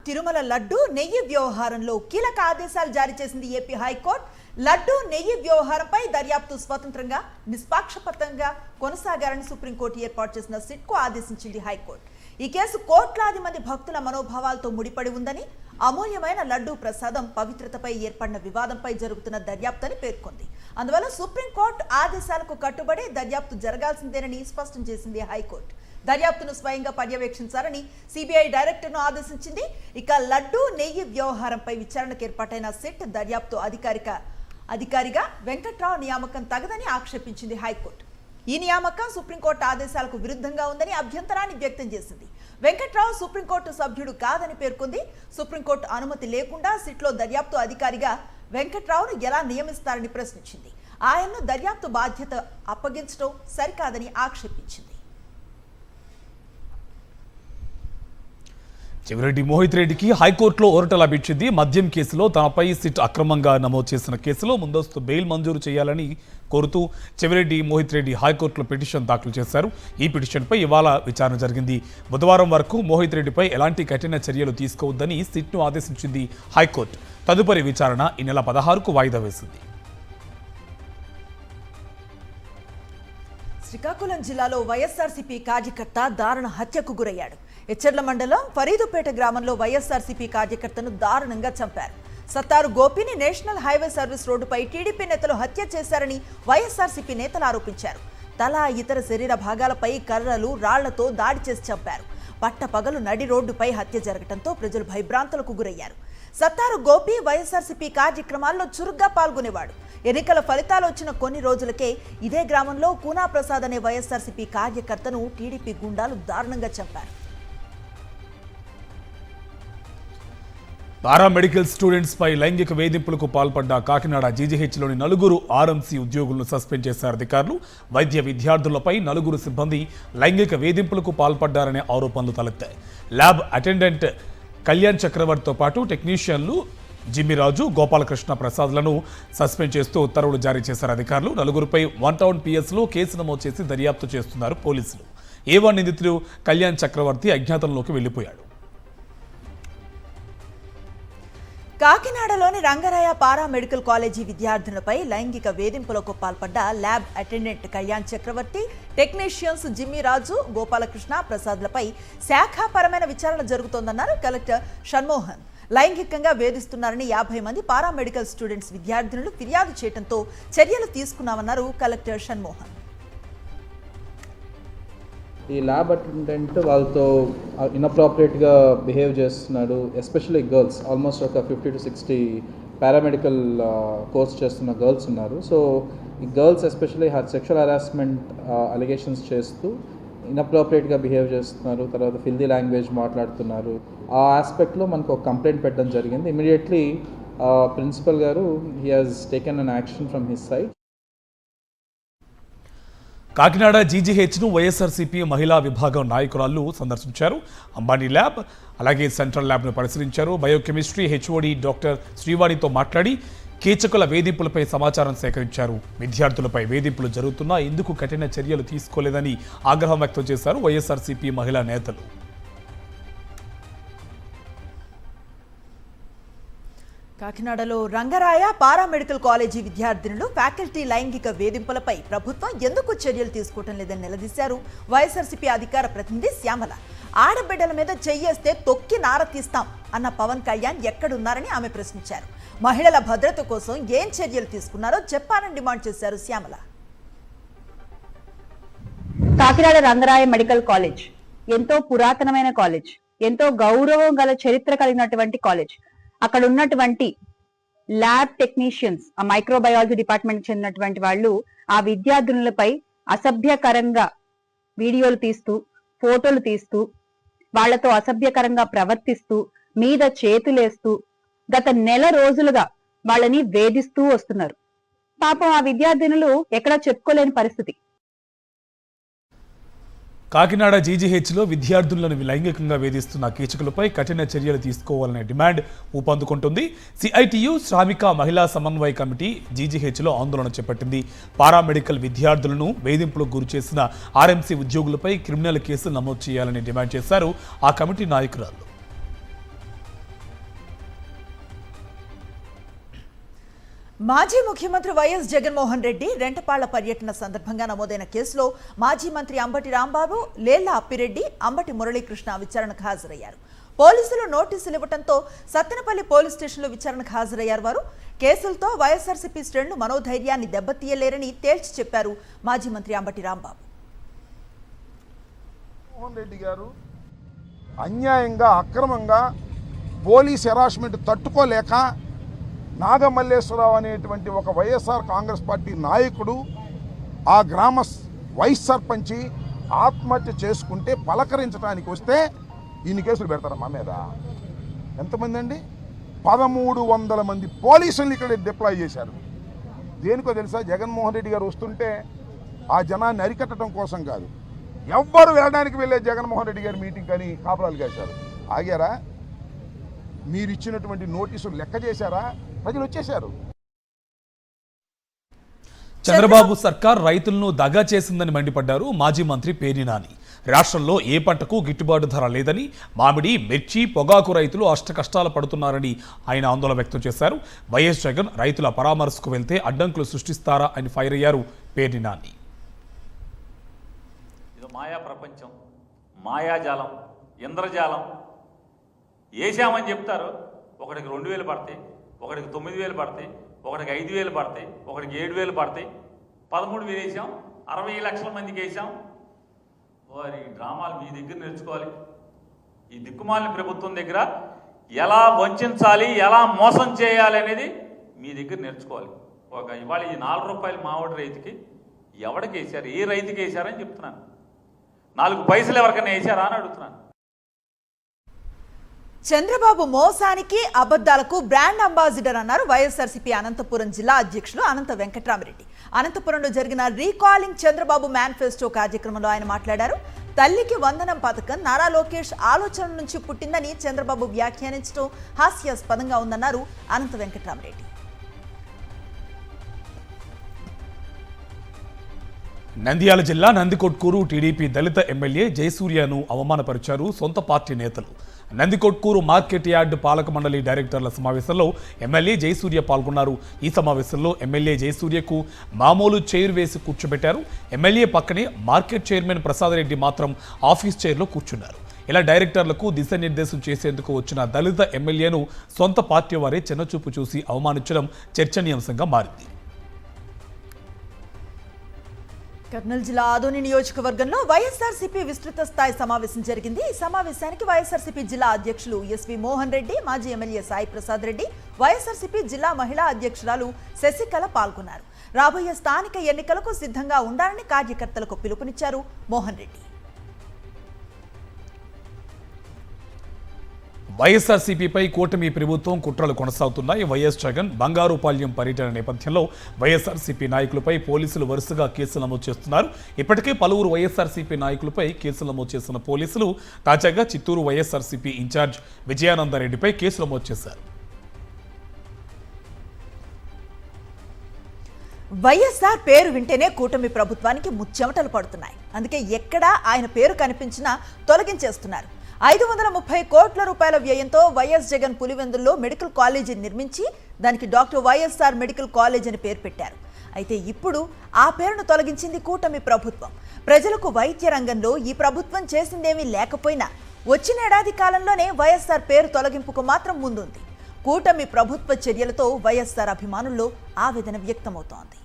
తిరుమల లడ్డు నెయ్యి వ్యవహారంలో కీలక ఆదేశాలు జారీ చేసింది ఏపీ హైకోర్టు. లడ్డు నెయ్యి వ్యవహారంపై దర్యాప్తు స్వతంత్రంగా నిష్పాక్షపాతంగా కొనసాగాలని సుప్రీంకోర్టు ఏర్పాటు చేసిన సిట్కు ఆదేశించింది హైకోర్టు. ఈ కేసు కోట్లాది మంది భక్తుల మనోభావాలతో ముడిపడి ఉందని, అమూల్యమైన లడ్డు ప్రసాదం పవిత్రతపై ఏర్పడిన వివాదంపై జరుగుతున్న దర్యాప్తు అని పేర్కొంది. అందువల్ల సుప్రీంకోర్టు ఆదేశాలకు కట్టుబడి దర్యాప్తు జరగాల్సిందేనని స్పష్టం చేసింది హైకోర్టు. దర్యాప్తును స్వయంగా పర్యవేక్షించాలని సిబిఐ డైరెక్టర్ను ఆదేశించింది. ఇక లడ్డు నెయ్యి వ్యవహారంపై విచారణకు ఏర్పాటైన సిట్ దర్యాప్తు అధికారిగా వెంకట్రావు నియామకం తగదని ఆక్షేపించింది హైకోర్టు. ఈ నియామకం సుప్రీంకోర్టు ఆదేశాలకు విరుద్ధంగా ఉందని అభ్యంతరాన్ని వ్యక్తం చేసింది. వెంకట్రావు సుప్రీంకోర్టు సభ్యుడు కాదని పేర్కొంది. సుప్రీంకోర్టు అనుమతి లేకుండా సిట్లో దర్యాప్తు అధికారిగా వెంకట్రావును ఎలా నియమిస్తారని ప్రశ్నించింది. ఆయన్ను దర్యాప్తు బాధ్యత అప్పగించడం సరికాదని ఆక్షేపించింది. చెవిరెడ్డి మోహిత్ రెడ్డికి హైకోర్టులో ఊరట లభించింది. మద్యం కేసులో తనపై సిట్ అక్రమంగా నమోదు చేసిన కేసులో ముందస్తు బెయిల్ మంజూరు చేయాలని కోరుతూ చెవిరెడ్డి మోహిత్ రెడ్డి హైకోర్టులో పిటిషన్ దాఖలు చేశారు. ఈ పిటిషన్పై ఇవాళ విచారణ జరిగింది. బుధవారం వరకు మోహిత్ రెడ్డిపై ఎలాంటి కఠిన చర్యలు తీసుకోవద్దని సిట్ను ఆదేశించింది హైకోర్టు. తదుపరి విచారణ ఈ నెల 16కు వాయిదా వేసింది. శ్రీకాకుళం జిల్లాలో వైఎస్ఆర్సీపీ కార్యకర్త దారుణ హత్యకు గురయ్యాడు. ఎచ్చర్ల మండలం ఫరీదుపేట గ్రామంలో వైఎస్ఆర్సీపీ కార్యకర్తను దారుణంగా చంపారు. సత్తారు గోపిని నేషనల్ హైవే సర్వీస్ రోడ్డుపై టీడీపీ నేతలు హత్య చేశారని వైఎస్ఆర్సీపీ నేతలు ఆరోపించారు. తల, ఇతర శరీర భాగాలపై కర్రలు, రాళ్లతో దాడి చేసి చంపారు. పట్టపగలు నడి రోడ్డుపై హత్య జరగడంతో ప్రజలు భయభ్రాంతులకు గురయ్యారు. సత్తారు గోపి వైఎస్ఆర్సీపీ కార్యక్రమాల్లో చురుగ్గా పాల్గొనేవాడు. ఎన్నికల ఫలితాలు వచ్చిన కొన్ని రోజులకే ఇదే గ్రామంలో కూనా ప్రసాద్ అనే వైఎస్ఆర్సీపీ కార్యకర్తను టీడీపీ గుండాలు దారుణంగా చంపారు. పారామెడికల్ స్టూడెంట్స్ పై లైంగిక వేధింపులకు పాల్పడ్డ కాకినాడ జీజీహెచ్లోని 4 ఆర్ఎంసీ ఉద్యోగులను సస్పెండ్ చేశారు అధికారులు. వైద్య విద్యార్థులపై 4 సిబ్బంది లైంగిక వేధింపులకు పాల్పడ్డారనే ఆరోపణలు తలెత్తాయి. ల్యాబ్ అటెండెంట్ కళ్యాణ్ చక్రవర్తితో పాటు టెక్నీషియన్లు జిమ్మిరాజు, గోపాలకృష్ణ ప్రసాద్లను సస్పెండ్ చేస్తూ ఉత్తర్వులు జారీ చేశారు అధికారులు. 4పై 1 టౌన్ పిఎస్లో కేసు నమోదు చేసి దర్యాప్తు చేస్తున్నారు పోలీసులు. A1 నిందితులు కళ్యాణ్ చక్రవర్తి అజ్ఞాతంలోకి వెళ్లిపోయాడు. కాకినాడలోని రంగరాయ పారామెడికల్ కాలేజీ విద్యార్థులపై లైంగిక వేధింపులకు పాల్పడ్డ ల్యాబ్ అటెండెంట్ కళ్యాణ్ చక్రవర్తి, టెక్నీషియన్స్ జిమ్మిరాజు, గోపాలకృష్ణ ప్రసాద్లపై శాఖాపరమైన విచారణ జరుగుతోందన్నారు కలెక్టర్ షణ్మోహన్. లైంగికంగా వేధిస్తున్నారని 50 మంది పారామెడికల్ స్టూడెంట్స్ విద్యార్థినులు ఫిర్యాదు చేయడంతో చర్యలు తీసుకున్నామన్నారు కలెక్టర్ షణ్మోహన్. ఈ ల్యాబ్ అటెండెంట్ వాళ్ళతో ఇన్అప్రాప్రియేట్గా బిహేవ్ చేస్తున్నాడు. ఎస్పెషల్లీ గర్ల్స్, ఆల్మోస్ట్ ఒక 50 to 60 పారామెడికల్ కోర్స్ చేస్తున్న గర్ల్స్ ఉన్నారు. సో ఈ girls especially sexual harassment allegations చేస్తూ ఇన్అప్రాప్రియేట్గా బిహేవ్ చేస్తున్నారు. తర్వాత ఫిల్దీ లాంగ్వేజ్ మాట్లాడుతున్నారు. ఆ ఆస్పెక్ట్లో మనకు ఒక కంప్లైంట్ పెట్టడం జరిగింది. ఇమీడియట్లీ ప్రిన్సిపల్ గారు he has taken an action from his side. Kakinada జీజీహెచ్ను వైఎస్ఆర్సీపీ మహిళా విభాగం నాయకురాళ్లు సందర్శించారు. అంబానీ ల్యాబ్, అలాగే సెంట్రల్ ల్యాబ్ను పరిశీలించారు. బయోకెమిస్ట్రీ హెచ్ఓడి డాక్టర్ శ్రీవాణితో మాట్లాడి కీచకుల వేధింపులపై సమాచారం సేకరించారు. విద్యార్థులపై వేధింపులు జరుగుతున్నా ఎందుకు కఠిన చర్యలు తీసుకోలేదని ఆగ్రహం వ్యక్తం చేశారు వైఎస్ఆర్సీపీ మహిళా నేతలు. కాకినాడలో రంగరాయ పారామెడికల్ కాలేజీ విద్యార్థినులు ఫ్యాకల్టీ లైంగిక వేధింపులపై ప్రభుత్వం ఎందుకు చర్యలు తీసుకోవటం లేదని నిలదీశారు వైఎస్ఆర్సీపీ అధికార ప్రతినిధి శ్యామల. ఆడబిడ్డల మీద చెయ్యేస్తే తొక్కి నార తీస్తాం అన్న పవన్ కళ్యాణ్ ఎక్కడున్నారని ఆమె ప్రశ్నించారు. మహిళల భద్రత కోసం ఏం చర్యలు తీసుకున్నారో చెప్పాలని డిమాండ్ చేశారు శ్యామల. కాకినాడ రంగరాయ మెడికల్ కాలేజ్ ఎంతో పురాతనమైన కాలేజ్, ఎంతో గౌరవం గల చరిత్ర కలిగినటువంటి కాలేజ్. అక్కడ ఉన్నటువంటి ల్యాబ్ టెక్నీషియన్స్, ఆ మైక్రోబయాలజీ డిపార్ట్మెంట్ చెందినటువంటి వాళ్ళు ఆ విద్యార్థులపై అసభ్యకరంగా వీడియోలు తీస్తూ, ఫోటోలు తీస్తూ, వాళ్లతో అసభ్యకరంగా ప్రవర్తిస్తూ, మీద చేతులేస్తూ గత నెల రోజులుగా వాళ్ళని వేధిస్తూ వస్తున్నారు. పాపం ఆ విద్యార్థినులు ఎక్కడా చెప్పుకోలేని పరిస్థితి. కాకినాడ జీజీహెచ్లో విద్యార్థులను లైంగికంగా వేధిస్తున్న కీచకులపై కఠిన చర్యలు తీసుకోవాలనే డిమాండ్ ఊపందుకుంటుంది. సిఐటియు శ్రామిక మహిళా సమన్వయ కమిటీ జీజీహెచ్లో ఆందోళన చేపట్టింది. పారామెడికల్ విద్యార్థులను వేధింపులకు గురిచేసిన ఆర్ఎంసీ ఉద్యోగులపై క్రిమినల్ కేసులు నమోదు చేయాలని డిమాండ్ చేశారు ఆ కమిటీ నాయకురాలు. మాజీ ముఖ్యమంత్రి వైఎస్ జగన్మోహన్ రెడ్డి రెంటపాళ్ల పర్యటన సందర్భంగా నమోదైన కేసులో మాజీ మంత్రి అంబటి రాంబాబు, లేళ్ల అప్పిరెడ్డి, అంబటి మురళీకృష్ణ విచారణకు హాజరయ్యారు. పోలీసులు నోటీసులు ఇవ్వడంతో సత్తెనపల్లి పోలీస్ స్టేషన్లో విచారణకు హాజరయ్యారు. వారు కేసులతో వైఎస్ఆర్సీపీ శ్రేణులు మనోధైర్యాన్ని దెబ్బతీయలేరని తేల్చి చెప్పారు మాజీ మంత్రి అంబటి రాంబాబు. జగన్మోహన్ రెడ్డి గారు అన్యాయంగా అక్రమంగా పోలీస్ హెరాస్మెంట్ తట్టుకోలేక నాగమల్లేశ్వరరావు అనేటువంటి ఒక వైఎస్ఆర్ కాంగ్రెస్ పార్టీ నాయకుడు ఆ గ్రామ వైస్ సర్పంచి ఆత్మహత్య చేసుకుంటే పలకరించడానికి వస్తే ఇన్ని కేసులు పెడతారా మా మీద? ఎంతమంది అండి? 1300 మంది పోలీసులు ఇక్కడ డిప్లాయ్ చేశారు. దేనికో తెలుసా? జగన్మోహన్ రెడ్డి గారు వస్తుంటే ఆ జనాన్ని అరికట్టడం కోసం కాదు, ఎవ్వరు వెళ్ళడానికి వెళ్ళే జగన్మోహన్ రెడ్డి గారి మీటింగ్ అని కాపురాలు కాశారు. ఆగారా? మీరు ఇచ్చినటువంటి నోటీసులు లెక్క చేశారా? ప్రజలు వచ్చేశారు. చంద్రబాబు సర్కార్ రైతులను దగా చేసిందని మండిపడ్డారు మాజీ మంత్రి పేర్ని నాని. రాష్ట్రంలో ఏ పంటకు గిట్టుబాటు ధర లేదని, మామిడి, మిర్చి, పొగాకు రైతులు అష్టకష్టాలు పడుతున్నారని ఆయన ఆందోళన వ్యక్తం చేశారు. వైఎస్ జగన్ రైతుల పరామర్శకు వెళ్తే అడ్డంకులు సృష్టిస్తారా అని ఫైర్ అయ్యారు పేర్ని నాని. ఇది మాయా ప్రపంచం, మాయాజాలం, ఇంద్రజాలం. వేసామని చెప్తారు, ఒకటికి 2000 పడతాయి, ఒకటికి 9000 పడతాయి, ఒకటికి 5000 పడతాయి, ఒకటికి 7000 పడతాయి. 13,000 వేసాం, 60 లక్షల మందికి వేసాం. వారి డ్రామాలు మీ దగ్గర నేర్చుకోవాలి. ఈ దిక్కుమాలిన ప్రభుత్వం దగ్గర ఎలా వంచాలి, ఎలా మోసం చేయాలి అనేది మీ దగ్గర నేర్చుకోవాలి. ఇవాళ ఈ 4 రూపాయలు మామిడి రైతుకి ఎవరికి వేశారు, ఏ రైతుకి వేశారని చెప్తున్నాను. 4 పైసలు ఎవరికైనా వేశారా అని అడుగుతున్నాను. చంద్రబాబు మోసానికి అబద్ధాలకు బ్రాండ్ అంబాసిడర్ అన్నారు వైఎస్ఆర్సీపీ అనంతపురం జిల్లా అధ్యక్షులు అనంత వెంకట్రామరెడ్డి. అనంతపురంలో జరిగిన రీకాలింగ్ చంద్రబాబు మేనిఫెస్టో కార్యక్రమంలో ఆయన మాట్లాడారు. తల్లికి వందనం పథకం నారా లోకేష్ ఆలోచన నుంచి పుట్టిందని చంద్రబాబు వ్యాఖ్యానించడం హాస్యాస్పదంగా ఉందన్నారు అనంత వెంకట్రామరెడ్డి. నంద్యాల జిల్లా నందికొట్కూరు టీడీపీ దళిత ఎమ్మెల్యే జయసూర్యను అవమానపరిచారు సొంత పార్టీ నేతలు. నందికొట్కూరు మార్కెట్ యార్డ్ పాలక మండలి డైరెక్టర్ల సమావేశంలో ఎమ్మెల్యే జయసూర్య పాల్గొన్నారు. ఈ సమావేశంలో ఎమ్మెల్యే జయసూర్యకు మామూలు చైర్ వేసి కూర్చోబెట్టారు. ఎమ్మెల్యే పక్కనే మార్కెట్ చైర్మన్ ప్రసాద్ రెడ్డి మాత్రం ఆఫీస్ చైర్లో కూర్చున్నారు. ఇలా డైరెక్టర్లకు దిశానిర్దేశం చేసేందుకు వచ్చిన దళిత ఎమ్మెల్యేను సొంత పార్టీ వారే చిన్నచూపు చూసి అవమానించడం చర్చనీయాంశంగా మారింది. కర్నూలు జిల్లా ఆదోని నియోజకవర్గంలో వైఎస్ఆర్సీపీ విస్తృత స్థాయి సమావేశం జరిగింది. ఈ సమావేశానికి వైఎస్ఆర్సీపీ జిల్లా అధ్యక్షులు ఎస్వి మోహన్ రెడ్డి, మాజీ ఎమ్మెల్యే సాయి ప్రసాద్ రెడ్డి, వైఎస్ఆర్సీపీ జిల్లా మహిళా అధ్యక్షురాలు శశికళ పాల్గొన్నారు. రాబోయే స్థానిక ఎన్నికలకు సిద్ధంగా ఉండాలని కార్యకర్తలకు పిలుపునిచ్చారు మోహన్ రెడ్డి. వైఎస్ఆర్సీపీపై కూటమి ప్రభుత్వం కుట్రలు కొనసాగుతున్నాయి. వైఎస్ జగన్ బంగారుపాళ్యం పర్యటన నేపథ్యంలో వైఎస్ఆర్సీపీ నాయకులపై పోలీసులు వరుసగా కేసులు నమోదు చేస్తున్నారు. ఇప్పటికే పలువురు వైఎస్ఆర్సీపీ నాయకులపై కేసులు నమోదు చేసిన పోలీసులు తాజాగా చిత్తూరు వైఎస్ఆర్సీపీ ఇన్ఛార్జ్ విజయానందరెడ్డిపై కేసు నమోదు చేశారు. వైఎస్ఆర్ పేరు వింటేనే కూటమి ప్రభుత్వానికి ముచ్చెమటలు పడుతున్నాయి. అందుకే ఎక్కడా ఆయన పేరు కనిపించినా తొలగించేస్తున్నారు. 530 కోట్ల రూపాయల వ్యయంతో వైఎస్ జగన్ పులివెందుల్లో మెడికల్ కాలేజీ నిర్మించి దానికి డాక్టర్ వైఎస్ఆర్ మెడికల్ కాలేజ్ అని పేరు పెట్టారు. అయితే ఇప్పుడు ఆ పేరును తొలగించింది కూటమి ప్రభుత్వం. ప్రజలకు వైద్య రంగంలో ఈ ప్రభుత్వం చేసిందేమీ లేకపోయినా వచ్చిన ఏడాది కాలంలోనే వైఎస్ఆర్ పేరు తొలగింపుకు మాత్రం ముందుంది. కూటమి ప్రభుత్వ చర్యలతో వైఎస్ఆర్ అభిమానుల్లో ఆవేదన వ్యక్తమవుతోంది.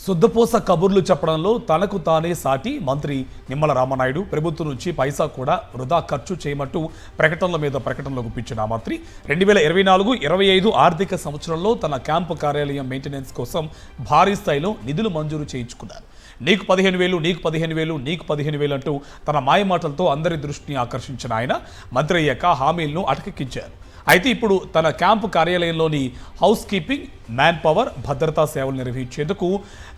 శుద్ధపోస కబుర్లు చెప్పడంలో తనకు తానే సాటి మంత్రి నిమ్మల రామనాయుడు ప్రభుత్వం నుంచి పైసా కూడా వృధా ఖర్చు చేయమంటూ ప్రకటనల మీద ప్రకటనలు గుప్పించిన మంత్రి 2024-25 ఆర్థిక సంవత్సరంలో తన క్యాంపు కార్యాలయం మెయింటెనెన్స్ కోసం భారీ స్థాయిలో నిధులు మంజూరు చేయించుకున్నారు. నీకు 15,000, నీకు 15,000, నీకు 15,000 అంటూ తన మాయమాటలతో అందరి దృష్టిని ఆకర్షించిన ఆయన మంత్రి అయ్యాక హామీలను అటకెక్కించారు. అయితే ఇప్పుడు తన క్యాంపు కార్యాలయంలోని హౌస్ కీపింగ్, మ్యాన్ పవర్, భద్రతా సేవలు నిర్వహించేందుకు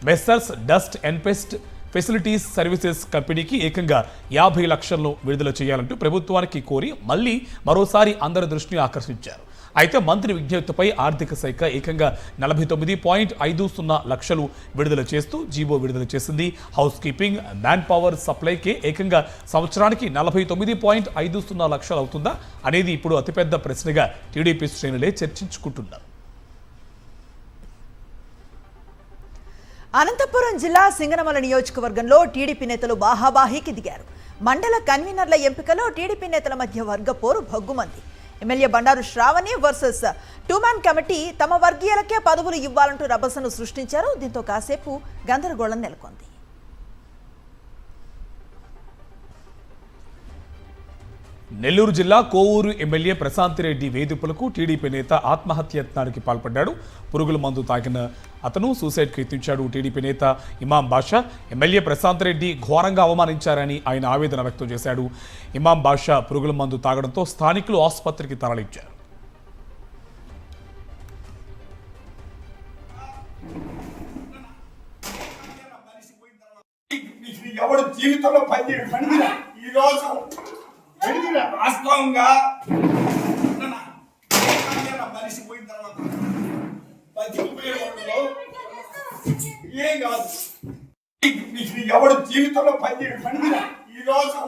messrs dust and pest facilities services కంపెనీకి ఏకంగా 50 లక్షలను విడుదల చేయాలంటూ ప్రభుత్వానికి కోరి మళ్ళీ మరోసారి అందరి దృష్టిని ఆకర్షించారు. అయితే మంత్రి విజ్ఞప్తిపై ఆర్థిక శాఖ ఏకంగా 49.50 లక్షలు విడుదల చేస్తూ జీవో విడుదల చేసింది. హౌస్ కీపింగ్, మ్యాన్ పవర్ సప్లైకి ఏకంగా సంవత్సరానికి 49.50 లక్షలు అవుతుందా అనేది ఇప్పుడు అతిపెద్ద ప్రశ్నగా టీడీపీ శ్రేణులే చర్చించుకుంటున్నారు. అనంతపురం జిల్లా సింగనమల నియోజకవర్గంలో టీడీపీ నేతలు బాహాబాహీకి దిగారు. మండల కన్వీనర్ల ఎంపికలో టీడీపీ నేతల మధ్య వర్గ పోరు భగ్గుమంది. MLA Bandaru Sravani versus 2-man committee తమ వర్గీయులకే పదవులు ఇవ్వాలంటూ రభసను సృష్టించారు. దీంతో కాసేపు గందరగోళం నెలకొంది. నెల్లూరు జిల్లా కోవూరు ఎమ్మెల్యే ప్రశాంతిరెడ్డి వేధింపులకు టీడీపీ నేత ఆత్మహత్యయత్నానికి పాల్పడ్డాడు. పురుగుల మందు తాగిన అతను సూసైడ్కి యత్నించాడు. టీడీపీ నేత ఇమాం బాషా ఎమ్మెల్యే ప్రశాంతిరెడ్డి ఘోరంగా అవమానించారని ఆయన ఆవేదన వ్యక్తం చేశాడు. ఇమాం బాషా పురుగుల మందు తాగడంతో స్థానికులు ఆసుపత్రికి తరలించారు. ఎవడు జీవితంలో ఈరోజు వాస్తవంగా మనిషి పోయిన తర్వాత ఏం కాదు. ఎవడు జీవితంలో ఈరోజు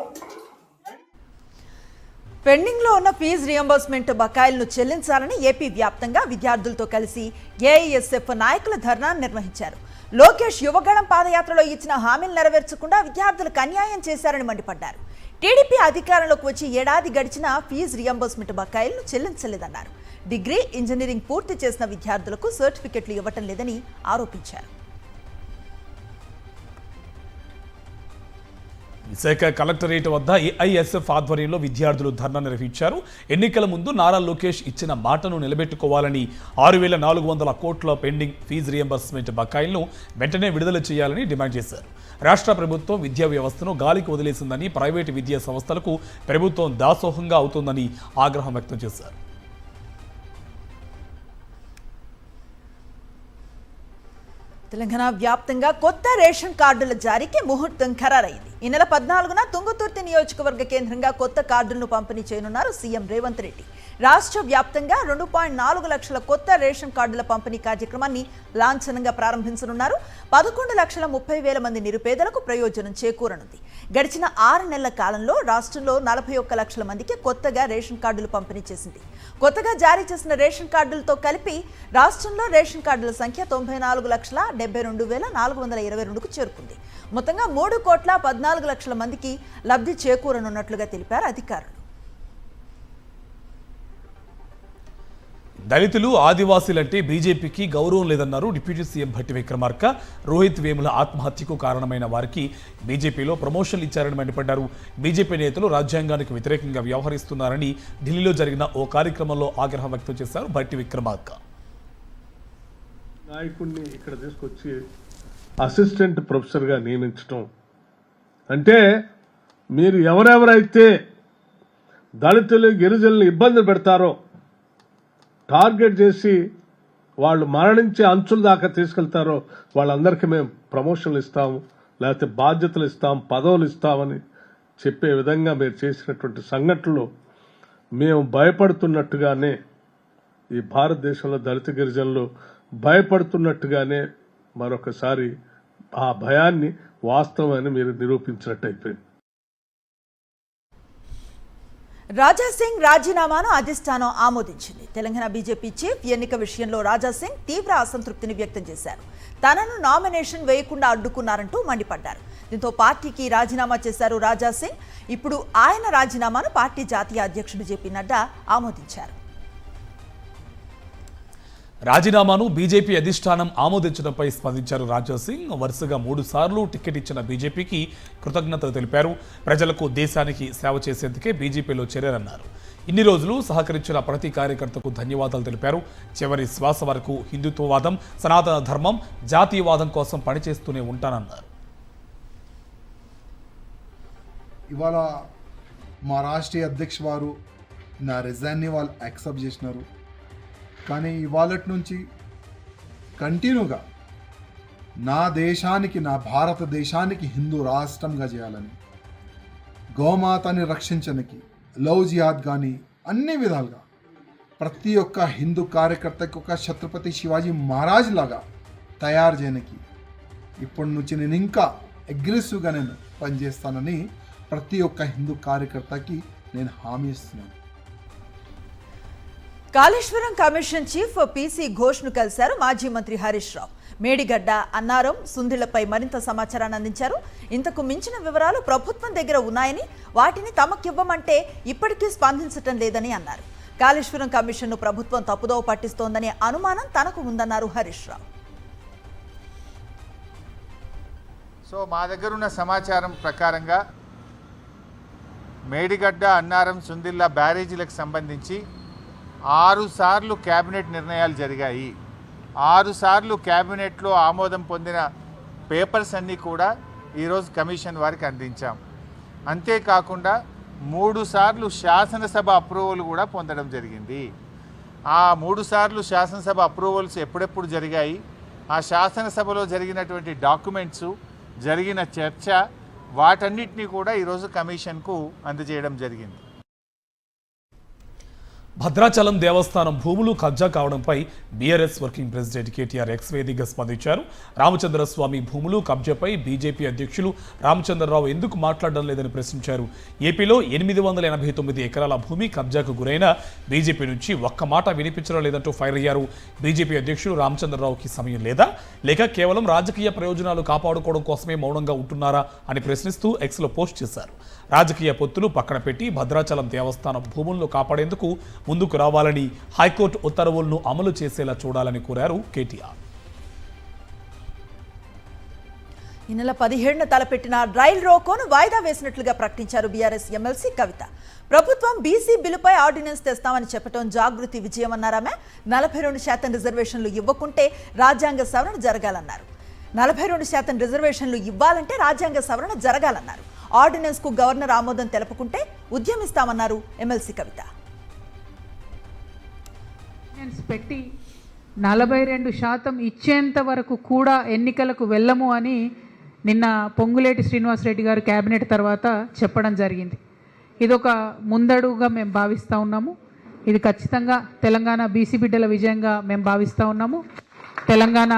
పెండింగ్ లో ఉన్న ఫీజు రియంబర్స్మెంట్ బకాయిలను చెల్లించాలని ఏపీ వ్యాప్తంగా విద్యార్థులతో కలిసి ఏఐఎస్ఎఫ్ నాయకుల ధర్నా నిర్వహించారు. లోకేష్ యువగళం పాదయాత్రలో ఇచ్చిన హామీలు నెరవేర్చకుండా విద్యార్థులకు అన్యాయం చేశారని మండిపడ్డారు. టీడీపీ అధికారంలోకి వచ్చి ఏడాది గడిచిన ఫీజు రియంబర్స్మెంట్ బకాయిలను చెల్లించలేదన్నారు. డిగ్రీ, ఇంజనీరింగ్ పూర్తి చేసిన విద్యార్థులకు సర్టిఫికెట్లు ఇవ్వటం లేదని ఆరోపించారు. విశాఖ కలెక్టరేట్ వద్ద ఏఐఎస్ఎఫ్ ఆధ్వర్యంలో విద్యార్థులు ధర్నా నిర్వహించారు. ఎన్నికల ముందు నారా లోకేష్ ఇచ్చిన మాటను నిలబెట్టుకోవాలని 6,400 కోట్ల పెండింగ్ ఫీజు రియంబర్స్మెంట్ బకాయిలను వెంటనే విడుదల చేయాలని డిమాండ్ చేశారు. రాష్ట్ర ప్రభుత్వం విద్యా వ్యవస్థను గాలికి వదిలేసిందని, ప్రైవేటు విద్యా సంస్థలకు ప్రభుత్వం దాసోహంగా అవుతోందని ఆగ్రహం వ్యక్తం చేశారు. తెలంగాణ వ్యాప్తంగా కొత్త రేషన్ కార్డుల జారీకి ముహూర్తం ఖరారైంది. ఈ నెల 14న తుంగతుర్తి నియోజకవర్గ కేంద్రంగా కొత్త కార్డులను పంపిణీ చేయనున్నారు సీఎం రేవంత్ రెడ్డి. రాష్ట్ర వ్యాప్తంగా 2.4 లక్షల కొత్త రేషన్ కార్డుల పంపిణీ కార్యక్రమాన్ని లాంఛనంగా ప్రారంభించనున్నారు. 11,30,000 మంది నిరుపేదలకు ప్రయోజనం చేకూరనుంది. గడిచిన 6 నెలల కాలంలో రాష్ట్రంలో 41 లక్షల మందికి కొత్తగా రేషన్ కార్డులు పంపిణీ చేసింది. కొత్తగా జారీ చేసిన రేషన్ కార్డులతో కలిపి రాష్ట్రంలో రేషన్ కార్డుల సంఖ్య 94,72,422కు చేరుకుంది. మొత్తంగా 3,14,00,000 మందికి లబ్ధి చేకూరనున్నట్లుగా తెలిపారు అధికారులు. దళితులు, ఆదివాసీలంటే బీజేపీకి గౌరవం లేదన్నారు డిప్యూటీ సీఎం భట్టి విక్రమార్క. రోహిత్ వేముల ఆత్మహత్యకు కారణమైన వారికి బీజేపీలో ప్రమోషన్లు ఇచ్చారని మండిపడ్డారు. బీజేపీ నేతలు రాజ్యాంగానికి వ్యతిరేకంగా వ్యవహరిస్తున్నారని ఢిల్లీలో జరిగిన ఓ కార్యక్రమంలో ఆగ్రహం వ్యక్తం చేశారు భట్టి విక్రమార్క. నాయకుడిని ఇక్కడ తీసుకొచ్చి అసిస్టెంట్ ప్రొఫెసర్గా నియమించడం అంటే మీరు ఎవరెవరైతే దళితులు, గిరిజనులు ఇబ్బంది పెడతారో టార్గెట్ చేసి వాళ్ళు మరణించే అంచుల దాకా తీసుకెళ్తారో వాళ్ళందరికీ మేము ప్రమోషన్లు ఇస్తాము, లేకపోతే బాధ్యతలు ఇస్తాం, పదవులు ఇస్తామని చెప్పే విధంగా మీరు చేసినటువంటి సంఘటనలు మేము భయపడుతున్నట్టుగానే ఈ భారతదేశంలో దళిత గిరిజనులు భయపడుతున్నట్టుగానే మరొకసారి ఆ భయాన్ని వాస్తవమని మీరు నిరూపించినట్టు అయిపోయింది. రాజాసింగ్ రాజీనామాను అధిష్టానం ఆమోదించింది. తెలంగాణ బీజేపీ చీఫ్ ఎన్నిక విషయంలో రాజాసింగ్ తీవ్ర అసంతృప్తిని వ్యక్తం చేశారు. తనను నామినేషన్ వేయకుండా అడ్డుకున్నారంటూ మండిపడ్డారు. దీంతో పార్టీకి రాజీనామా చేశారు రాజాసింగ్. ఇప్పుడు ఆయన రాజీనామాను పార్టీ జాతీయ అధ్యక్షుడు జేపీ నడ్డా ఆమోదించారు. రాజీనామాను బీజేపీ అధిష్టానం ఆమోదించడంపై స్పందించారు రాజాసింగ్. వరుసగా 3 సార్లు టికెట్ ఇచ్చిన బీజేపీకి కృతజ్ఞతలు తెలిపారు. ప్రజలకు, దేశానికి సేవ చేసేందుకే బీజేపీలో చేరారన్నారు. ఇన్ని రోజులు సహకరించిన ప్రతి కార్యకర్తకు ధన్యవాదాలు తెలిపారు. చివరి శ్వాస వరకు హిందుత్వవాదం, సనాతన ధర్మం, జాతీయవాదం కోసం పనిచేస్తూనే ఉంటానన్నారు. ఇవాళ మా రాష్ట్రీయ అధ్యక్ష వారు నా రిజైన్ని వాళ్ళు యాక్సెప్ట్ చేసినారు. కానీ ఇవాళ నుంచి కంటిన్యూగా నా దేశానికి, నా భారతదేశానికి హిందూ రాష్ట్రంగా చేయాలని, గోమాతని రక్షించడానికి, లవ్ జిహాద్ కానీ అన్ని విధాలుగా ప్రతి ఒక్క హిందూ కార్యకర్తకి ఒక ఛత్రపతి శివాజీ మహారాజ్ లాగా తయారు చేయడానికి ఇప్పటి నుంచి నేను ఇంకా అగ్రెసివ్గా నేను పనిచేస్తానని ప్రతి ఒక్క హిందూ కార్యకర్తకి నేను హామీ ఇస్తున్నాను. కాళేశ్వరం కమిషన్ చీఫ్ పీసీ ఘోష్ను కలిశారు మాజీ మంత్రి హరీష్ రావు. మేడిగడ్డ, అన్నారం, సుందిళ్లపై మరింత సమాచారాన్ని అందించారు. ఇంతకు మించిన వివరాలు ప్రభుత్వం దగ్గర ఉన్నాయని, వాటిని తమకివ్వమంటే ఇప్పటికీ స్పందించటం లేదని అన్నారు. కాళేశ్వరం కమిషన్ను ప్రభుత్వం తప్పుదోవ పట్టిస్తోందనే అనుమానం తనకు ఉందన్నారు హరీష్ రావు. సో మా దగ్గర ఉన్న సమాచారం ప్రకారంగా మేడిగడ్డ, అన్నారం, సుందిల్లా బ్యారేజీలకు సంబంధించి 6 సార్లు క్యాబినెట్ నిర్ణయాలు జరిగాయి. 6 సార్లు క్యాబినెట్లో ఆమోదం పొందిన పేపర్స్ అన్నీ కూడా ఈరోజు కమిషన్ వారికి అందించాం. అంతేకాకుండా 3 సార్లు శాసనసభ అప్రూవల్ కూడా పొందడం జరిగింది. ఆ 3 సార్లు శాసనసభ అప్రూవల్స్ ఎప్పుడెప్పుడు జరిగాయి, ఆ శాసనసభలో జరిగినటువంటి డాక్యుమెంట్సు, జరిగిన చర్చ, వాటన్నిటినీ కూడా ఈరోజు కమిషన్కు అందజేయడం జరిగింది. భద్రాచలం దేవస్థానం భూములు కబ్జా కావడంపై BRS working president KTR X వేదికగా స్పందించారు. రామచంద్రస్వామి భూములు కబ్జాపై బీజేపీ అధ్యక్షులు రామచంద్రరావు ఎందుకు మాట్లాడడం లేదని ప్రశ్నించారు. ఏపీలో 889 ఎకరాల భూమి కబ్జాకు గురైన బీజేపీ నుంచి ఒక్క మాట వినిపించడం లేదంటూ ఫైర్ అయ్యారు. బీజేపీ అధ్యక్షులు రామచంద్రరావుకి సమయం లేదా, లేక కేవలం రాజకీయ ప్రయోజనాలు కాపాడుకోవడం కోసమే మౌనంగా ఉంటున్నారా అని ప్రశ్నిస్తూ ఎక్స్లో పోస్ట్ చేశారు. రాజకీయ పొత్తులు పక్కన పెట్టి భద్రాచలం దేవస్థానం భూములను కాపాడేందుకు ముందుకు రావాలని, హైకోర్టు ఉత్తర్వులను అమలు చేసేలా చూడాలని కోరారు కేటీఆర్. ఈ నెల 17న తలపెట్టిన రైల్ రోకోను వాయిదా వేసినట్లుగా ప్రకటించారు బీఆర్ఎస్ ఎమ్మెల్సీ కవిత. ప్రభుత్వం బీసీ బిల్లుపై ఆర్డినెన్స్ తెస్తామని చెప్పడం జాగృతి విజయమన్నారామె. 42% రిజర్వేషన్లు ఇవ్వకుంటే రాజ్యాంగ సవరణ జరగాలన్నారు. 42% రిజర్వేషన్లు ఇవ్వాలంటే రాజ్యాంగ సవరణ జరగాలన్నారు. ఆర్డినెన్స్ కు గవర్నర్ ఆమోదం తెలపకుంటే ఉద్యమిస్తామన్నారు ఎమ్మెల్సీ కవిత. పెట్టి 42% ఇచ్చేంత వరకు కూడా ఎన్నికలకు వెళ్ళము అని నిన్న పొంగులేటి శ్రీనివాసరెడ్డి గారు కేబినెట్ తర్వాత చెప్పడం జరిగింది. ఇదొక ముందడుగుగా మేము భావిస్తూ ఉన్నాము. ఇది ఖచ్చితంగా తెలంగాణ బీసీ బిడ్డల విజయంగా మేము భావిస్తూ ఉన్నాము. తెలంగాణ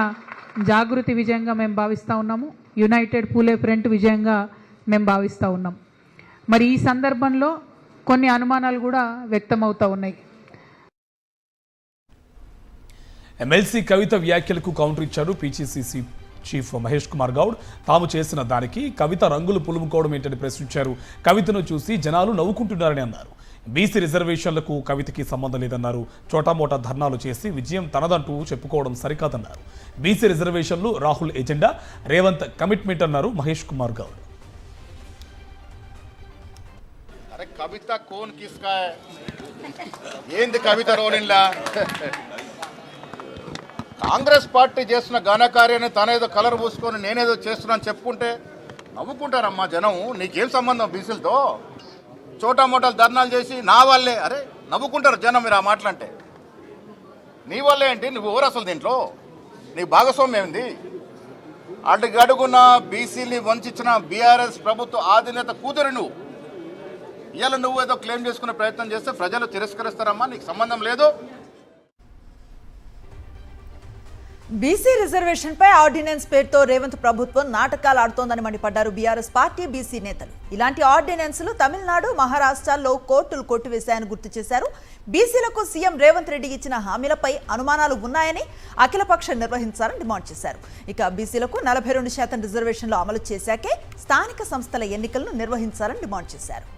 జాగృతి విజయంగా మేము భావిస్తూ ఉన్నాము. యునైటెడ్ పూలే ఫ్రంట్ విజయంగా మేము భావిస్తూ ఉన్నాం. మరి ఈ సందర్భంలో కొన్ని అనుమానాలు కూడా వ్యక్తమవుతూ ఉన్నాయి. ఎమ్మెల్సీ కవిత వ్యాఖ్యలకు కౌంటర్ ఇచ్చారు పీసీసీ చీఫ్ మహేష్ కుమార్ గౌడ్. తాము చేసిన దానికి కవిత రంగులు పులుముకోవడం ఏంటని ప్రశ్నించారు. కవితను చూసి జనాలు నవ్వుకుంటున్నారని అన్నారు. బీసీ రిజర్వేషన్లకు కవితకి సంబంధం లేదన్నారు. చోటామోటా ధర్నాలు చేసి విజయం తనదంటూ చెప్పుకోవడం సరికాదన్నారు. బీసీ రిజర్వేషన్లు రాహుల్ ఎజెండా, రేవంత్ కమిట్మెంట్ అన్నారు మహేష్ కుమార్ గౌడ్. అరే కవిత కోన్ కిస్కా ఏంది కవిత రోలిన్లా? కాంగ్రెస్ పార్టీ చేస్తున్న ఘనకార్యాన్ని తనేదో కలర్ పూసుకొని నేనేదో చేస్తున్నాను చెప్పుకుంటే నవ్వుకుంటారమ్మా జనం. నీకేం సంబంధం బీసీలతో? చోటా మోటాలు ధర్నాలు చేసి నా వల్లే, అరే నవ్వుకుంటారు జనం మీరు ఆ మాటలంటే. నీ వల్లే ఏంటి? నువ్వు ఎవరు అసలు దీంట్లో? నీ భాగస్వామ్యం ఏంది? అడుగడుగున బీసీని వంచిన బీఆర్ఎస్ ప్రభుత్వ అధినేత కూతురు నువ్వు. ఇవాళ నువ్వు ఏదో క్లెయిమ్ చేసుకునే ప్రయత్నం చేస్తే ప్రజలు తిరస్కరిస్తారమ్మా, నీకు సంబంధం లేదు. బీసీ రిజర్వేషన్ పై ఆర్డినెన్స్ పేరుతో రేవంత్ ప్రభుత్వం నాటకాలు ఆడుతోందని మండిపడ్డారు బీఆర్ఎస్ పార్టీ బీసీ నేతలు. ఇలాంటి ఆర్డినెన్స్లు తమిళనాడు, మహారాష్ట్రలో కోర్టులు కొట్టివేశాయని గుర్తు చేశారు. బీసీలకు సీఎం రేవంత్ రెడ్డి ఇచ్చిన హామీలపై అనుమానాలు ఉన్నాయని అఖిలపక్షం నిర్వహించాలని డిమాండ్ చేశారు. ఇక బీసీలకు 42% రిజర్వేషన్లు అమలు చేశాకే స్థానిక సంస్థల ఎన్నికలను నిర్వహించాలని డిమాండ్ చేశారు.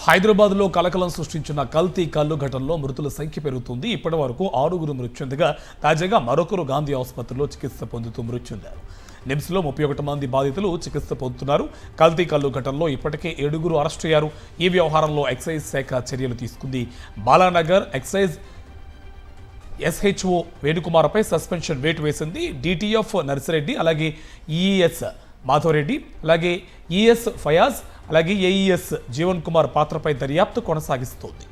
హైదరాబాద్లో కలకలం సృష్టించిన కల్తీ కల్లు ఘటనలో మృతుల సంఖ్య పెరుగుతుంది. ఇప్పటి వరకు 6 మృతి చెందగా తాజాగా మరొకరు గాంధీ ఆసుపత్రిలో చికిత్స పొందుతూ మృతి చెందారు. నిమ్స్లో 31 మంది బాధితులు చికిత్స పొందుతున్నారు. కల్తీ కల్లు ఘటనలో ఇప్పటికే 7 అరెస్ట్ అయ్యారు. ఈ వ్యవహారంలో ఎక్సైజ్ శాఖ చర్యలు తీసుకుంది. బాలానగర్ ఎక్సైజ్ ఎస్హెచ్ఓ వేణుకుమార్పై సస్పెన్షన్ వేటు వేసింది. డిటిఎఫ్ నర్సిరెడ్డి, అలాగే ఈఎస్ మాధవరెడ్డి, అలాగే ఈఎస్ ఫయాజ్, అలాగే ఏఈఎస్ జీవన్ కుమార్ పాత్రపై దర్యాప్తు కొనసాగిస్తోంది.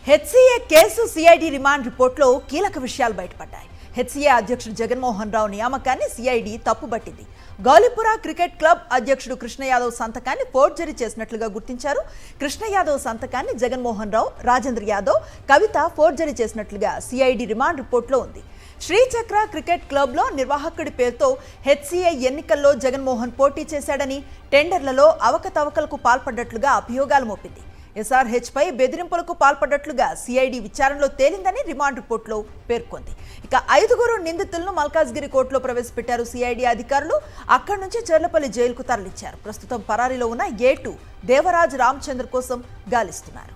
హెచ్సీఏ కేసు సిఐడి రిమాండ్ రిపోర్టులో కీలక విషయాలు బయటపడ్డాయి. హెచ్సీఏ అధ్యక్షుడు జగన్మోహన్ రావు నియామకాన్ని సిఐడి తప్పుబట్టింది. గౌలిపురా క్రికెట్ క్లబ్ అధ్యక్షుడు కృష్ణ యాదవ్ సంతకాన్ని ఫోర్జరీ చేసినట్లుగా గుర్తించారు. కృష్ణ యాదవ్ సంతకాన్ని జగన్మోహన్ రావు, రాజేంద్ర యాదవ్, కవిత ఫోర్జరీ చేసినట్లుగా సిఐడి రిమాండ్ రిపోర్టులో ఉంది. శ్రీచక్ర క్రికెట్ క్లబ్లో నిర్వాహకుడి పేరుతో హెచ్సీఏ ఎన్నికల్లో జగన్మోహన్ పోటీ చేశాడని, టెండర్లలో అవకతవకలకు పాల్పడ్డట్లుగా అభియోగాలు మోపింది. ఎస్ఆర్హెచ్ పై బెదిరింపులకు పాల్పడ్డట్లుగా సిఐడి విచారణలో తేలిందని రిమాండ్ రిపోర్టులో పేర్కొంది. ఇక 5 నిందితులను మల్కాజ్గిరి కోర్టులో ప్రవేశపెట్టారు సిఐడి అధికారులు. అక్కడి నుంచి చెర్లపల్లి జైలుకు తరలించారు. ప్రస్తుతం పరారీలో ఉన్న A2 దేవరాజ్ రామచంద్ర కోసం గాలిస్తున్నారు.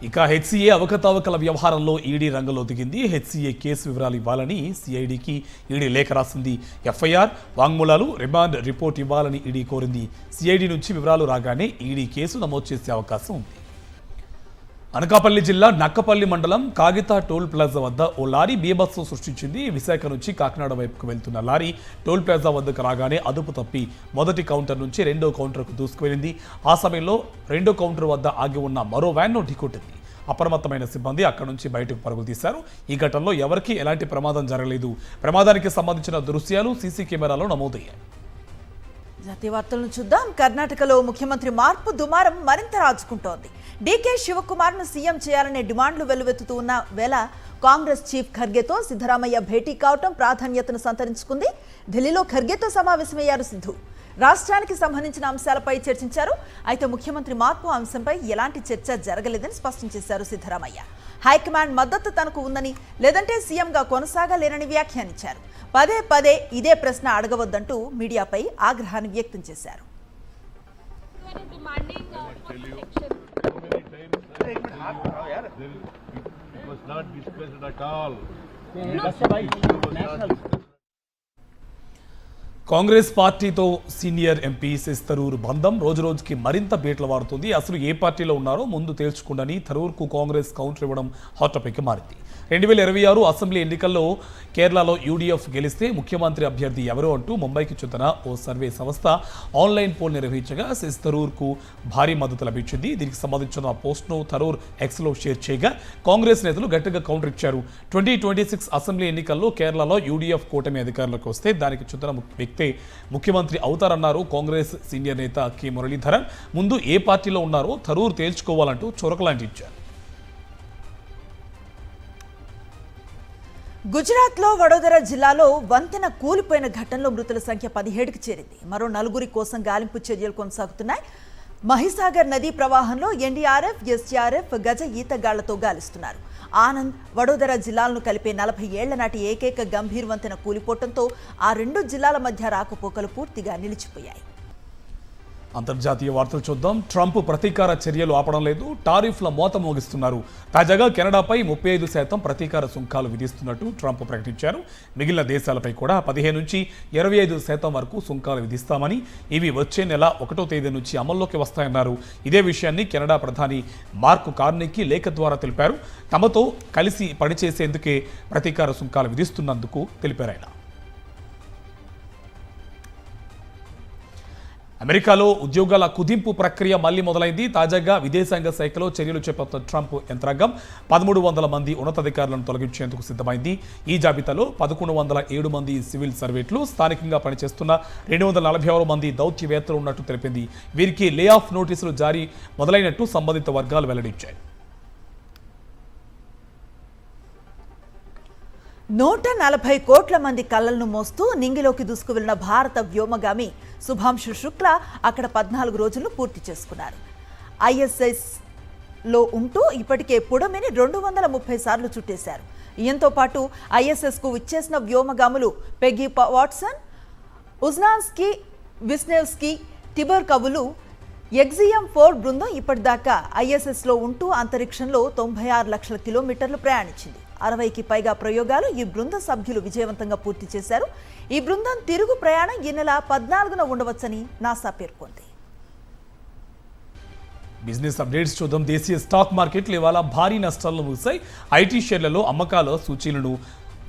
ఇక హెచ్సీఏ అవకతవకల వ్యవహారంలో ఈడీ రంగంలో దిగింది. హెచ్సీఏ కేసు వివరాలు ఇవ్వాలని సిఐడికి ఈడీ లేఖ రాసింది. ఎఫ్ఐఆర్, వాంగ్మూలాలు, రిమాండ్ రిపోర్ట్ ఇవ్వాలని ఈడీ కోరింది. సిఐడి నుంచి వివరాలు రాగానే ఈడీ కేసు నమోదు చేసే అవకాశం ఉంది. అనకాపల్లి జిల్లా నక్కపల్లి మండలం కాగితా టోల్ ప్లాజా వద్ద ఓ లారీ బీభత్సం సృష్టించింది. విశాఖ నుంచి కాకినాడ వైపుకు వెళ్తున్న లారీ టోల్ ప్లాజా వద్దకు రాగానే అదుపు తప్పి మొదటి కౌంటర్ నుంచి రెండో కౌంటర్కు దూసుకువెళ్ళింది. ఆ సమయంలో రెండో కౌంటర్ వద్ద ఆగి ఉన్న మరో వ్యాన్ను ఢీకొట్టింది. అప్రమత్తమైన సిబ్బంది అక్కడి నుంచి బయటకు పరుగులు తీశారు. ఈ ఘటనలో ఎవరికీ ఎలాంటి ప్రమాదం జరగలేదు. ప్రమాదానికి సంబంధించిన దృశ్యాలు సీసీ కెమెరాలో నమోదయ్యాయి. జాతీయ వార్తలను చూద్దాం. కర్ణాటకలో ముఖ్యమంత్రి మార్పు దుమారం మరింత రాజుకుంటోంది. డీకే శివకుమార్ను సీఎం చేయాలనే డిమాండ్లు వెల్లువెత్తుతూ ఉన్న వేళ కాంగ్రెస్ చీఫ్ ఖర్గేతో సిద్ధరామయ్య భేటీ కావటం ప్రాధాన్యతను సంతరించుకుంది. ఢిల్లీలో ఖర్గేతో సమావేశమయ్యారు సిద్ధు. రాష్ట్రానికి సంబంధించిన అంశాలపై చర్చించారు. అయితే ముఖ్యమంత్రి మార్పు అంశంపై ఎలాంటి చర్చ జరగలేదని స్పష్టం చేశారు సిద్ధరామయ్య. హైకమాండ్ మద్దతు తనకు ఉందని, లేదంటే సీఎంగా కొనసాగలేనని వ్యాఖ్యానించారు. పదే పదే ఇదే ప్రశ్న అడగవద్దంటూ మీడియాపై ఆగ్రహాన్ని వ్యక్తం చేశారు. కాంగ్రెస్ పార్టీతో సీనియర్ ఎంపీ శశి థరూర్ బంధం రోజురోజుకి మరింత బీట్ల వాడుతుంది. అసలు ఏ పార్టీలో ఉన్నారో ముందు తేల్చుకుండని థరూర్కు కాంగ్రెస్ కౌంటర్ ఇవ్వడం హాట్ టాపిక్ మారింది. 2026 అసెంబ్లీ ఎన్నికల్లో కేరళలో యూడీఎఫ్ గెలిస్తే ముఖ్యమంత్రి అభ్యర్థి ఎవరో అంటూ ముంబైకి చెందిన ఓ సర్వే సంస్థ ఆన్లైన్ పోల్ నిర్వహించగా శశి థరూర్కు భారీ మద్దతు లభించింది. దీనికి సంబంధించిన పోస్ట్ను థరూర్ ఎక్స్లో షేర్ చేయగా కాంగ్రెస్ నేతలు గట్టిగా కౌంటర్ ఇచ్చారు. 2026 అసెంబ్లీ ఎన్నికల్లో కేరళలో యూడీఎఫ్ కూటమి అధికారంలోకి వస్తే దానికి చెందిన వ్యక్తే ముఖ్యమంత్రి అవుతారన్నారు కాంగ్రెస్ సీనియర్ నేత కె మురళీధరన్. ముందు ఏ పార్టీలో ఉన్నారో థరూర్ తేల్చుకోవాలంటూ చొరకలాంటిచ్చారు. గుజరాత్లో వడోదర జిల్లాలో వంతెన కూలిపోయిన ఘటనలో మృతుల సంఖ్య 17కి చేరింది. మరో 4 కోసం గాలింపు చర్యలు కొనసాగుతున్నాయి. మహిసాగర్ నదీ ప్రవాహంలో ఎన్డీఆర్ఎఫ్, ఎస్డీఆర్ఎఫ్ గజ ఈతగాళ్లతో గాలిస్తున్నారు. ఆనంద్, వడోదర జిల్లాలను కలిపే 40 ఏళ్ల నాటి ఏకైక గంభీర్ వంతెన కూలిపోవడంతో ఆ 2 జిల్లాల మధ్య రాకపోకలు పూర్తిగా నిలిచిపోయాయి. అంతర్జాతీయ వార్తలు చూద్దాం. ట్రంప్ ప్రతీకార చర్యలు ఆపడం లేదు. టారిఫ్ల మోత మోగిస్తున్నారు. తాజాగా కెనడాపై 35% ప్రతీకార సుంకాలు విధిస్తున్నట్టు ట్రంప్ ప్రకటించారు. మిగిలిన దేశాలపై కూడా 15 నుంచి 25% వరకు సుంకాలు విధిస్తామని, ఇవి వచ్చే నెల 1వ తేదీ నుంచి అమల్లోకి వస్తాయన్నారు. ఇదే విషయాన్ని కెనడా ప్రధాని మార్క్ కార్నీకి లేఖ ద్వారా తెలిపారు. తమతో కలిసి పనిచేసేందుకే ప్రతీకార సుంకాలు విధిస్తున్నందుకు తెలిపారు ఆయన. అమెరికాలో ఉద్యోగాల కుదింపు ప్రక్రియ మళ్లీ మొదలైంది. తాజాగా విదేశాంగ శాఖలో చర్యలు చేపట్టిన ట్రంప్ యంత్రాంగం 1300 మంది ఉన్నతాధికారులను తొలగించేందుకు సిద్ధమైంది. ఈ జాబితాలో 1107 మంది సివిల్ సర్వెంట్లు, స్థానికంగా పనిచేస్తున్న 246 మంది దౌత్యవేత్తలు ఉన్నట్టు తెలిపింది. వీరికి లే ఆఫ్ నోటీసులు జారీ మొదలైనట్టు సంబంధిత వర్గాలు వెల్లడించాయి. 140 కోట్ల మంది కళ్ళలను మోస్తూ నింగిలోకి దూసుకువెళ్లిన భారత వ్యోమగామి శుభాంశు శుక్లా అక్కడ 14 రోజులు పూర్తి చేసుకున్నారు. ISSలో ఉంటూ ఇప్పటికే పుడమిని 230 సార్లు చుట్టేశారు. ఈయంతో పాటు ISSకు విచ్చేసిన వ్యోమగాములు పెగ్గీ వాట్సన్, ఉజ్నాన్స్కీ, విస్నెవ్స్కీ, తిబోర్ కవులు. ఎగ్జియం 4 బృందం ఇప్పటిదాకా ISSలో ఉంటూ అంతరిక్షంలో 96 లక్షల కిలోమీటర్లు ప్రయాణించింది. 60కి పైగా ప్రయోగాలు ఈ బృంద సభ్యులు విజయవంతంగా పూర్తి చేశారు. ఈ బృందం తిరుగు ప్రయాణం ఈ నెల 14న ఉండవచ్చని నాసా పేర్కొంది. బిజినెస్ అప్డేట్స్ చూద్దాం. దేశీయ స్టాక్ మార్కెట్లు ఇవాళ భారీ నష్టాలను ముగిశాయి. ఐటీ షేర్లలో అమ్మకాల సూచీలను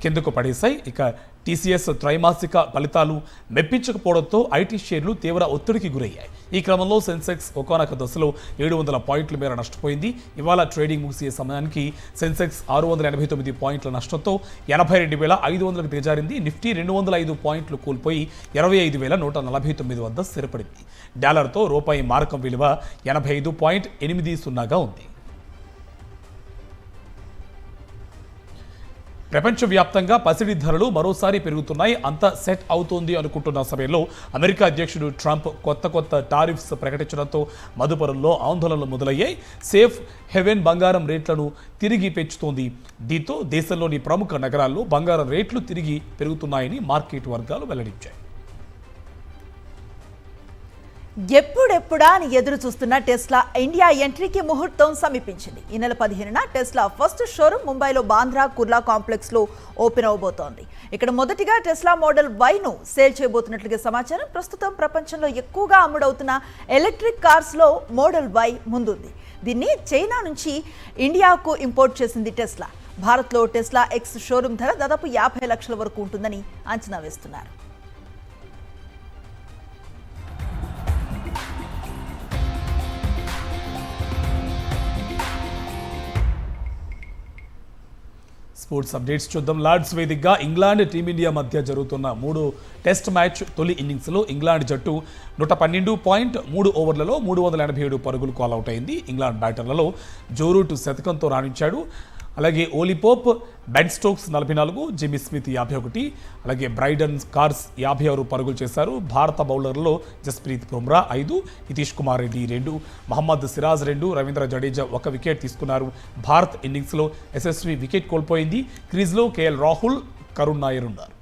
కిందకు పడేశాయి. ఇక టీసీఎస్ త్రైమాసిక ఫలితాలు మెప్పించకపోవడంతో ఐటీ షేర్లు తీవ్ర ఒత్తిడికి గురయ్యాయి. ఈ క్రమంలో సెన్సెక్స్ ఒకానొక దశలో 700 పాయింట్ల మేర నష్టపోయింది. ఇవాళ ట్రేడింగ్ ముగిసే సమయానికి సెన్సెక్స్ 689 పాయింట్ల నష్టంతో 82,500కు దిగజారింది. నిఫ్టీ 205 పాయింట్లు కోల్పోయి 25,149 వద్ద స్థిరపడింది. డాలర్తో రూపాయి మారకం విలువ 85.80గా ఉంది. ప్రపంచవ్యాప్తంగా పసిడి ధరలు మరోసారి పెరుగుతున్నాయి. అంతా సెట్ అవుతోంది అనుకుంటున్న సమయంలో అమెరికా అధ్యక్షుడు ట్రంప్ కొత్త టారిఫ్స్ ప్రకటించడంతో మదుపరుల్లో ఆందోళనలు మొదలయ్యాయి. సేఫ్ హెవెన్ బంగారం రేట్లను తిరిగి పెంచుతోంది. దీంతో దేశంలోని ప్రముఖ నగరాల్లో బంగారం రేట్లు తిరిగి పెరుగుతున్నాయని మార్కెట్ వర్గాలు వెల్లడించాయి. ఎప్పుడెప్పుడా అని ఎదురు చూస్తున్న టెస్లా ఇండియా ఎంట్రీకి ముహూర్తం సమీపించింది. ఈ నెల 15న టెస్లా ఫస్ట్ షోరూమ్ ముంబైలో బాంద్రా కుర్లా కాంప్లెక్స్ లో ఓపెన్ అవబోతోంది. ఇక్కడ మొదటిగా టెస్లా మోడల్ వైను సేల్ చేయబోతున్నట్లుగా సమాచారం. ప్రస్తుతం ప్రపంచంలో ఎక్కువగా అమ్ముడవుతున్న ఎలక్ట్రిక్ కార్స్ లో మోడల్ వై ముందుంది. దీన్ని చైనా నుంచి ఇండియాకు ఇంపోర్ట్ చేసింది టెస్లా. భారత్లో టెస్లా ఎక్స్ షోరూమ్ ధర దాదాపు 50 లక్షల వరకు ఉంటుందని అంచనా వేస్తున్నారు. స్పోర్ట్స్ అప్డేట్స్ చూద్దాం. లార్డ్స్ వేదికగా ఇంగ్లాండ్ టీమిండియా మధ్య జరుగుతున్న 3 టెస్ట్ మ్యాచ్ తొలి ఇన్నింగ్స్లో ఇంగ్లాండ్ జట్టు 112.3 ఓవర్లలో 387 పరుగులకు ఆల్అవుట్ అయింది. ఇంగ్లాండ్ బ్యాటర్లలో జో రూట్ శతకంతో రాణించాడు. అలాగే Ollie Pope, Ben Stokes 44, Jimmy Smith 51, అలాగే బ్రైడన్ కార్స్ 56 పరుగులు చేశారు. భారత బౌలర్లలో జస్ప్రీత్ బుమ్రా 5, నితీష్ కుమార్ రెడ్డి 2, మహమ్మద్ సిరాజ్ 2, రవీంద్ర జడేజా 1 వికెట్ తీసుకున్నారు. భారత్ ఇన్నింగ్స్లో యశస్వి వికెట్ కోల్పోయింది. క్రీజ్లో కేఎల్ రాహుల్, కరుణ్ నాయర్ ఉన్నారు.